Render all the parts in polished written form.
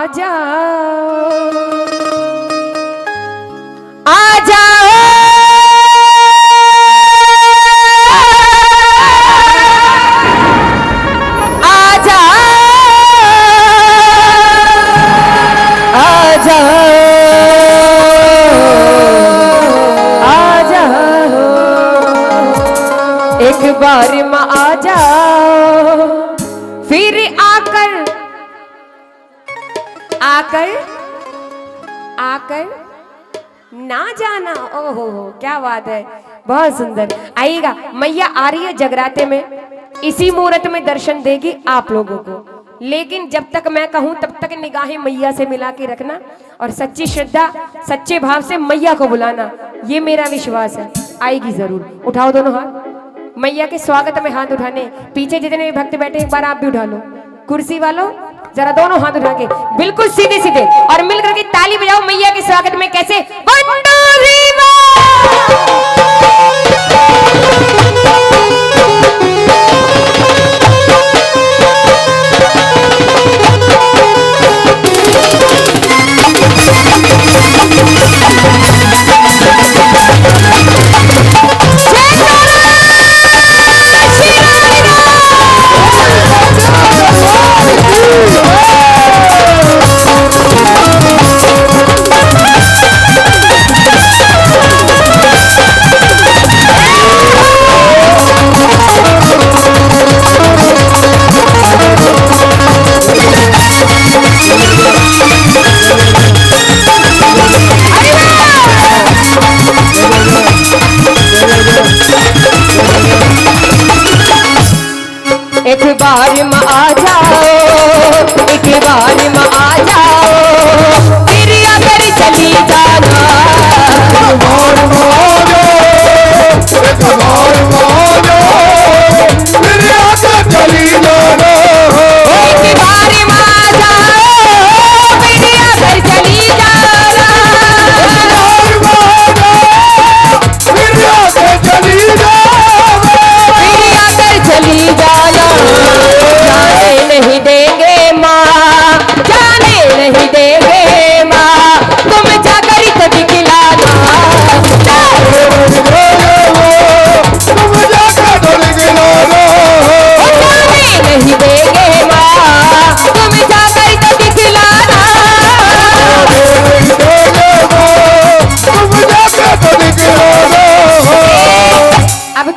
जाओ आ जाओ आ जाओ आ जाओ आ जाओ एक बार में आ जाओ फिर आकर आकर ना जाना। ओहो क्या बात है, बहुत सुंदर। आइएगा, मैया आ रही है जगराते में, इसी मुहूर्त में दर्शन देगी आप लोगों को। लेकिन जब तक मैं कहूं तब तक निगाहें मैया से मिला के रखना और सच्ची श्रद्धा सच्चे भाव से मैया को बुलाना, ये मेरा विश्वास है। आएगी जरूर। उठाओ दोनों हाथ, मैया के स्वागत में हाथ उठाने। पीछे जितने भक्त बैठे एक बार आप भी उठा लो। कुर्सी वालों जरा दोनों हाथ उठा के बिल्कुल सीधे सीधे और मिलकर के ताली बजाओ मैया के स्वागत में। कैसे? एक बार में आ जाओ, एक बार में आ जाओ, फिर अगर चली जाना।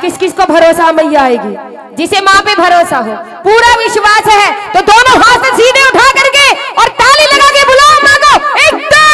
किस किस को भरोसा मैया आएगी? जिसे माँ पे भरोसा हो, पूरा विश्वास है, तो दोनों हाथ सीधे उठा करके और ताली लगा के बुलाओ माँ को। 1 2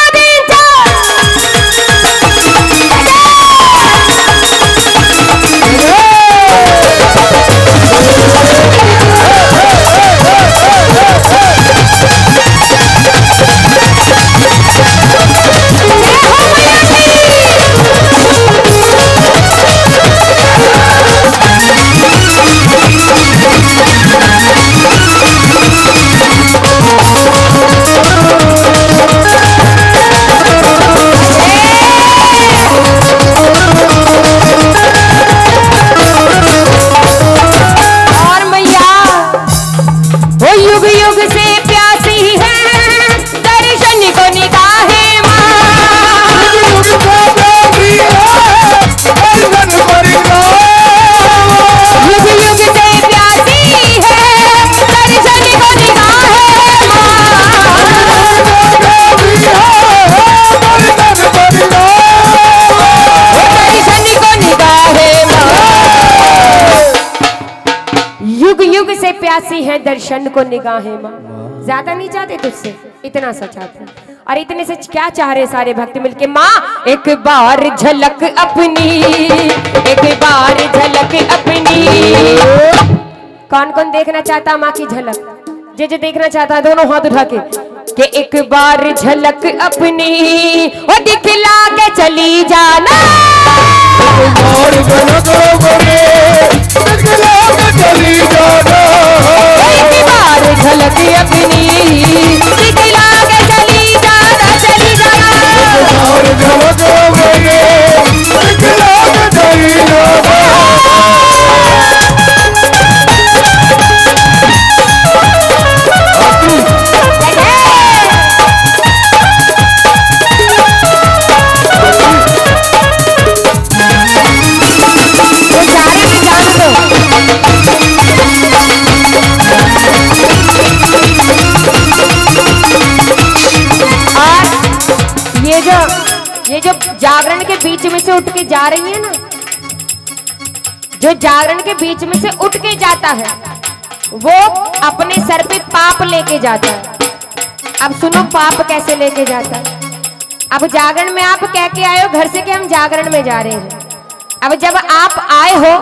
3 प्यासी है दर्शन को निगाहें माँ। ज्यादा नहीं चाहते तुझसे, इतना सा चाहते। और इतने से क्या चाह रहे सारे भक्त मिलके? माँ एक बार झलक अपनी, एक बार झलक अपनी। कौन कौन देखना चाहता माँ की झलक? जे देखना चाहता है दोनों हाथ उठा के एक बार झलक अपनी वो दिखला के चली जाना। एक बार झलक अपनी दिखला के चली जाना, चली जाना। ये जो जागरण के बीच में से उठ के जा रही है ना, जो जागरण के बीच में से उठ के जाता है वो अपने सर पे पाप लेके जाता है। अब सुनो पाप कैसे लेके जाता है। अब जागरण में आप कह के आए हो घर से कि हम जागरण में जा रहे हैं। अब जब आप आए हो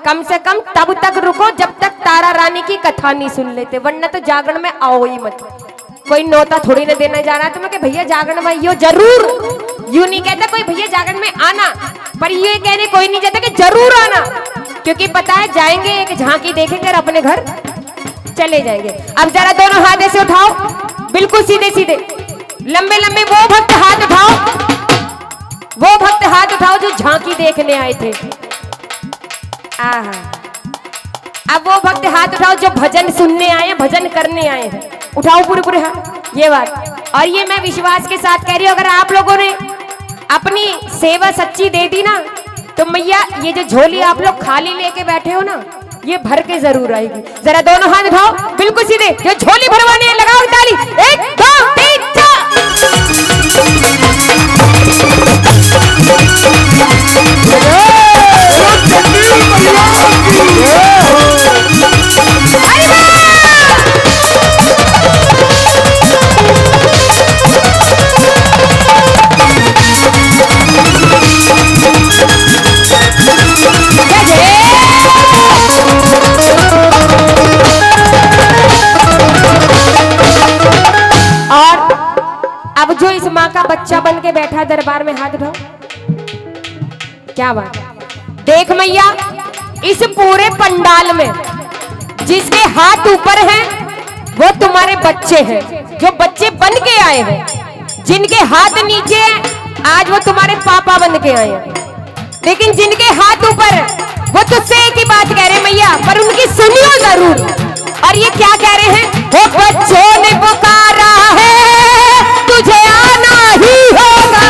कम से कम तब तक रुको जब तक तारा रानी की कथा नहीं सुन लेते, वरना तो जागरण में आओ ही मत। कोई नौता थोड़ी ना देने जा रहा है तुम्हें कि भैया जागरण में आइयो जरूर। यूं नहीं कहता कोई भैया जागरण में आना, पर ये कहने कोई नहीं जाता कि जरूर आना, क्योंकि पता है जाएंगे एक झांकी देखेंगे अपने घर चले जाएंगे। अब जरा दोनों हाथ ऐसे उठाओ, बिल्कुल सीधे सीधे लंबे लंबे। वो भक्त हाथ उठाओ, वो भक्त हाथ उठाओ जो झांकी देखने आए थे। आहा, अब वो भक्त हाथ उठाओ जो भजन सुनने आए हैं, भजन करने आए हैं। उठाओ पूरे पूरे हाथ, ये बात। और ये मैं विश्वास के साथ कह रही हूँ, अगर आप लोगों ने अपनी सेवा सच्ची दे दी ना तो मैया ये जो झोली आप लोग खाली लेके बैठे हो ना, ये भर के जरूर आएगी। जरा दोनों हाथ उठाओ, बिल्कुल सीधे। जो झोली भरवाने है लगाओ ताली। 1 2 3 जो इस माँ का बच्चा बन के बैठा दरबार में, हाथ उठाओ। क्या बात। देख मैया, इस पूरे पंडाल में जिसके हाथ ऊपर हैं वो तुम्हारे बच्चे हैं, जो बच्चे बन के आए हैं। जिनके हाथ नीचे हैं आज वो तुम्हारे पापा बन के आए हैं। लेकिन जिनके हाथ ऊपर वो तुझसे एक ही बात कह रहे मैया, पर उनकी सुनियो जरूर। और ये क्या कह रहे हैं? वो बच्चों ने पुकारा है तुझे आना ही होगा।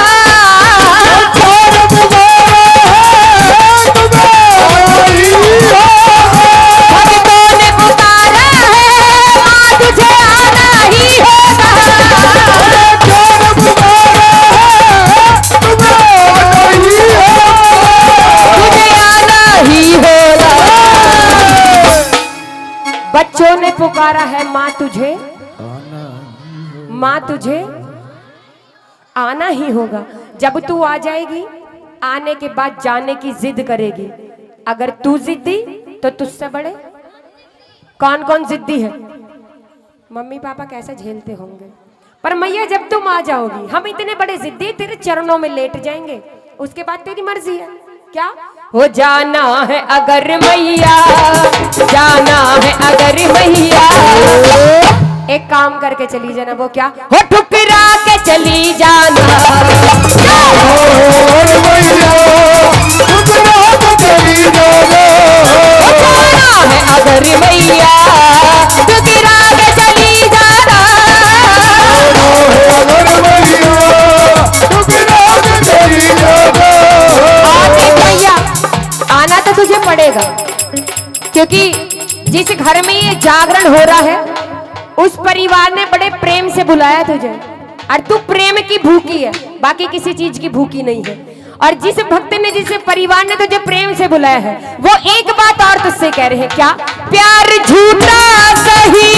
बच्चों ने पुकारा है माँ तुझे, माँ तुझे आना ही होगा। जब तू आ जाएगी आने के बाद जाने की जिद करेगी। अगर तू जिद्दी तो तुझसे बड़े कौन कौन जिद्दी है? मम्मी पापा कैसे झेलते होंगे। पर मैया जब तुम आ जाओगी हम इतने बड़े जिद्दी तेरे चरणों में लेट जाएंगे, उसके बाद तेरी मर्जी है। क्या हो जाना है अगर मैया, जाना है अगर मैया, एक काम करके चली जाना। वो क्या? हो ठुकरा के चली जाना। अगर मैया ठुकरा के चली जाना। आना तो तुझे पड़ेगा, क्योंकि जिस घर में ये जागरण हो रहा है उस परिवार ने बड़े प्रेम से बुलाया तुझे, और तू प्रेम की भूखी है, बाकी किसी चीज की भूखी नहीं है। और जिस भक्त ने, जिस परिवार ने तुझे प्रेम से बुलाया है वो एक बात और तुझसे कह रहे हैं। क्या? प्यार झूठा सही